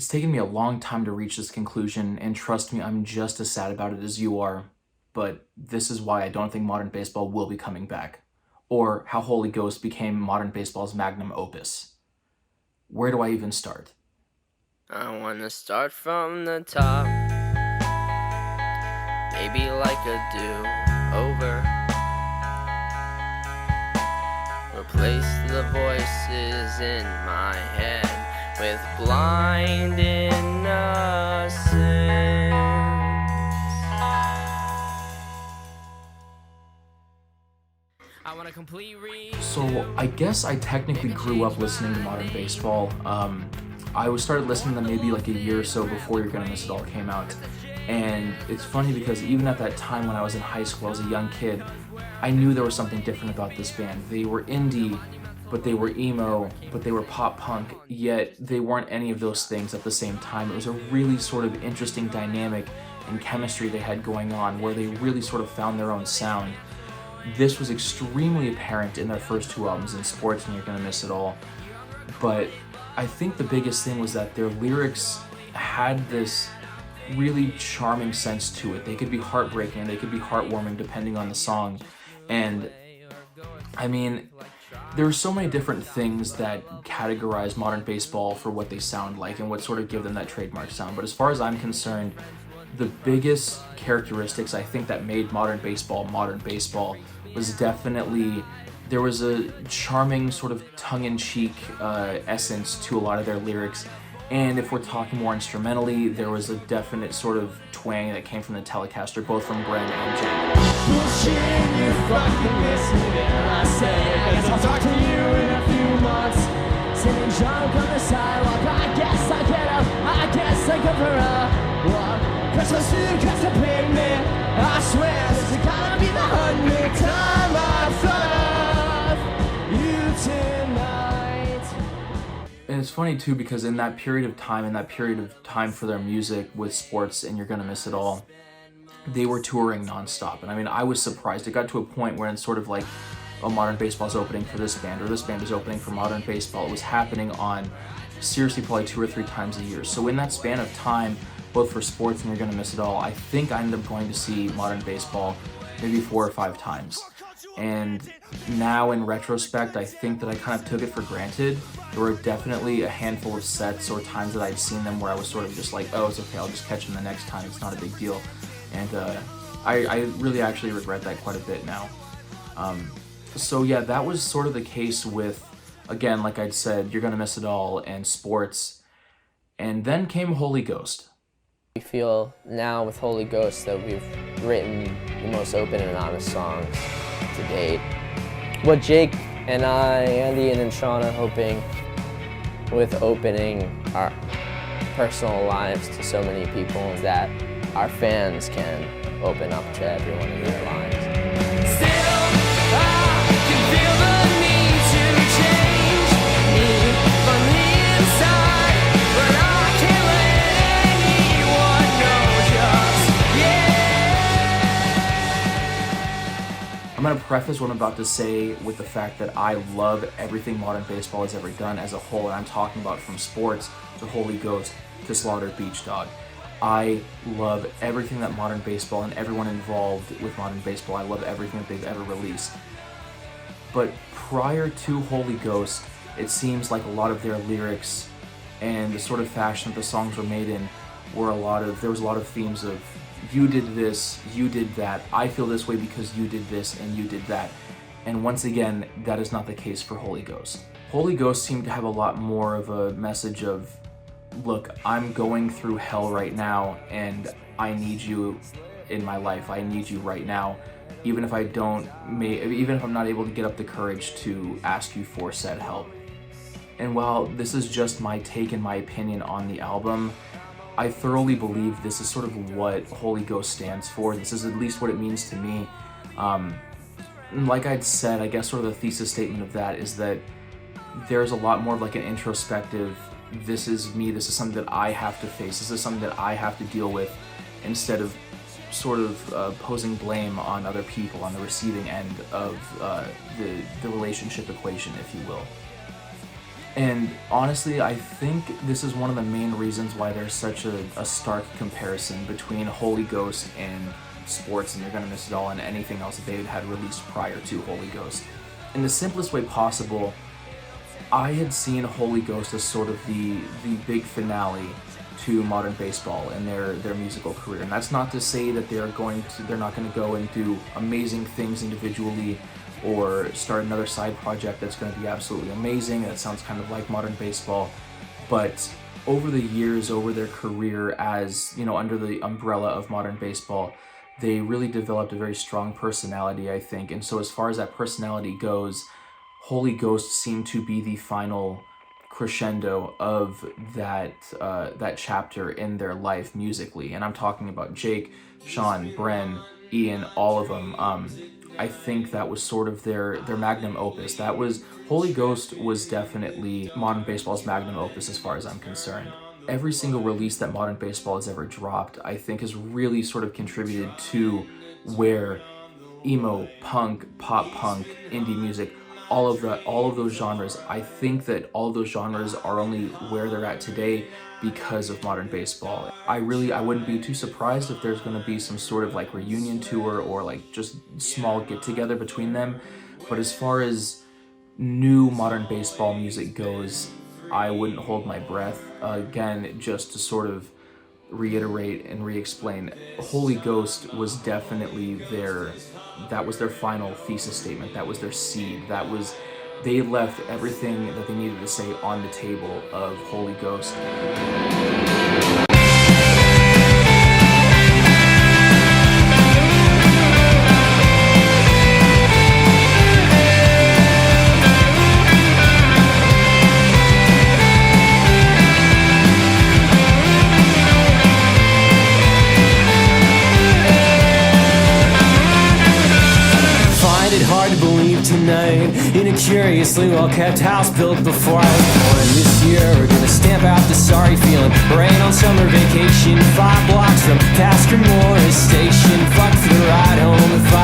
It's taken me a long time to reach this conclusion, and trust me, I'm just as sad about it as you are. But this is why I don't think modern baseball will be coming back, or how Holy Ghost became modern baseball's magnum opus. Where do I even start? I wanna start from the top, maybe like a do-over. Replace the voices in my head with blind innocence. I want a complete So I guess I technically grew up listening to modern baseball. I started listening to them maybe like a year or so before You're Gonna Miss It All came out. And it's funny because even at that time when I was in high school, I was a young kid, I knew there was something different about this band. They were indie, but they were emo, but they were pop punk, yet they weren't any of those things at the same time. It was a really sort of interesting dynamic and chemistry they had going on where they really sort of found their own sound. This was extremely apparent in their first two albums, In Sports and You're Gonna Miss It All. But I think the biggest thing was that their lyrics had this really charming sense to it. They could be heartbreaking and they could be heartwarming depending on the song. And I mean, there are so many different things that categorize modern baseball for what they sound like and what sort of give them that trademark sound. But as far as I'm concerned, the biggest characteristics I think that made modern baseball was definitely there was a charming sort of tongue-in-cheek essence to a lot of their lyrics. And if we're talking more instrumentally, there was a definite sort of twang that came from the Telecaster, both from Glenn and Jake. Bullshit, you fucking miss me, then I say, I guess I'll talk to you in a few months. Sitting drunk on the sidewalk, I guess I get up, I guess I go for a walk. Christmas food cuts to pavement, I swear this is gonna be the 100th time I've thought of you tonight. And it's funny too because in that period of time for their music with Sports and You're Gonna Miss It All, they were touring nonstop. And I mean, I was surprised. It got to a point where it's sort of like, oh, modern baseball's opening for this band, or this band is opening for modern baseball. It was happening on seriously probably 2 or 3 times a year. So in that span of time, both for Sports and You're Gonna Miss It All, I think I ended up going to see modern baseball maybe 4 or 5 times. And now in retrospect, I think that I kind of took it for granted. There were definitely a handful of sets or times that I'd seen them where I was sort of just like, oh, it's okay, I'll just catch them the next time, it's not a big deal. And I really actually regret that quite a bit now. So yeah, that was sort of the case with, again, like I'd said, You're Gonna Miss It All and Sports. And then came Holy Ghost. We feel now with Holy Ghost that we've written the most open and honest songs to date. What Jake and I, Andy and Sean are hoping with opening our personal lives to so many people is that our fans can open up to everyone in their lives. Still, I can feel the need to change me from the inside, but I can't let anyone know just yet. I'm gonna preface what I'm about to say with the fact that I love everything modern baseball has ever done as a whole, and I'm talking about from Sports to Holy Ghost to Slaughtered Beach Dog. I love everything that modern baseball and everyone involved with modern baseball, I love everything that they've ever released. But prior to Holy Ghost, it seems like a lot of their lyrics and the sort of fashion that the songs were made in there was a lot of themes of you did this, you did that, I feel this way because you did this and you did that. And once again, that is not the case for Holy Ghost. Holy Ghost seemed to have a lot more of a message of, look, I'm going through hell right now and I need you in my life. I need you right now. Even if I'm not able to get up the courage to ask you for said help. And while this is just my take and my opinion on the album, I thoroughly believe this is sort of what Holy Ghost stands for. This is at least what it means to me. Like I'd said, I guess sort of the thesis statement of that is that there's a lot more of like an introspective, this is me, this is something that I have to face, this is something that I have to deal with, instead of sort of posing blame on other people on the receiving end of the relationship equation, if you will. And honestly, I think this is one of the main reasons why there's such a stark comparison between Holy Ghost and sports, and You're Gonna Miss It All, and anything else that they had released prior to Holy Ghost. In the simplest way possible, I had seen Holy Ghost as sort of the big finale to modern baseball and their musical career. And that's not to say that they're not going to go and do amazing things individually or start another side project that's going to be absolutely amazing. That sounds kind of like modern baseball. But over the years, over their career as, under the umbrella of modern baseball, they really developed a very strong personality, I think. And so as far as that personality goes, Holy Ghost seemed to be the final crescendo of that chapter in their life musically. And I'm talking about Jake, Sean, Bren, Ian, all of them. I think that was sort of their magnum opus. Holy Ghost was definitely modern baseball's magnum opus as far as I'm concerned. Every single release that modern baseball has ever dropped, I think, has really sort of contributed to where emo, punk, pop punk, indie music, all of those genres, I think that all of those genres are only where they're at today because of modern baseball. I wouldn't be too surprised if there's going to be some sort of like reunion tour or like just small get together between them. But as far as new modern baseball music goes, I wouldn't hold my breath. Again, just to sort of reiterate and re-explain, Holy Ghost was definitely that was their final thesis statement. That was their seed. They left everything that they needed to say on the table of Holy Ghost. Tonight, in a curiously well-kept house built before I was born. This year we're gonna stamp out the sorry feeling. Rain on summer vacation, 5 blocks from Pastor Morris Station. Fuck for the ride home if I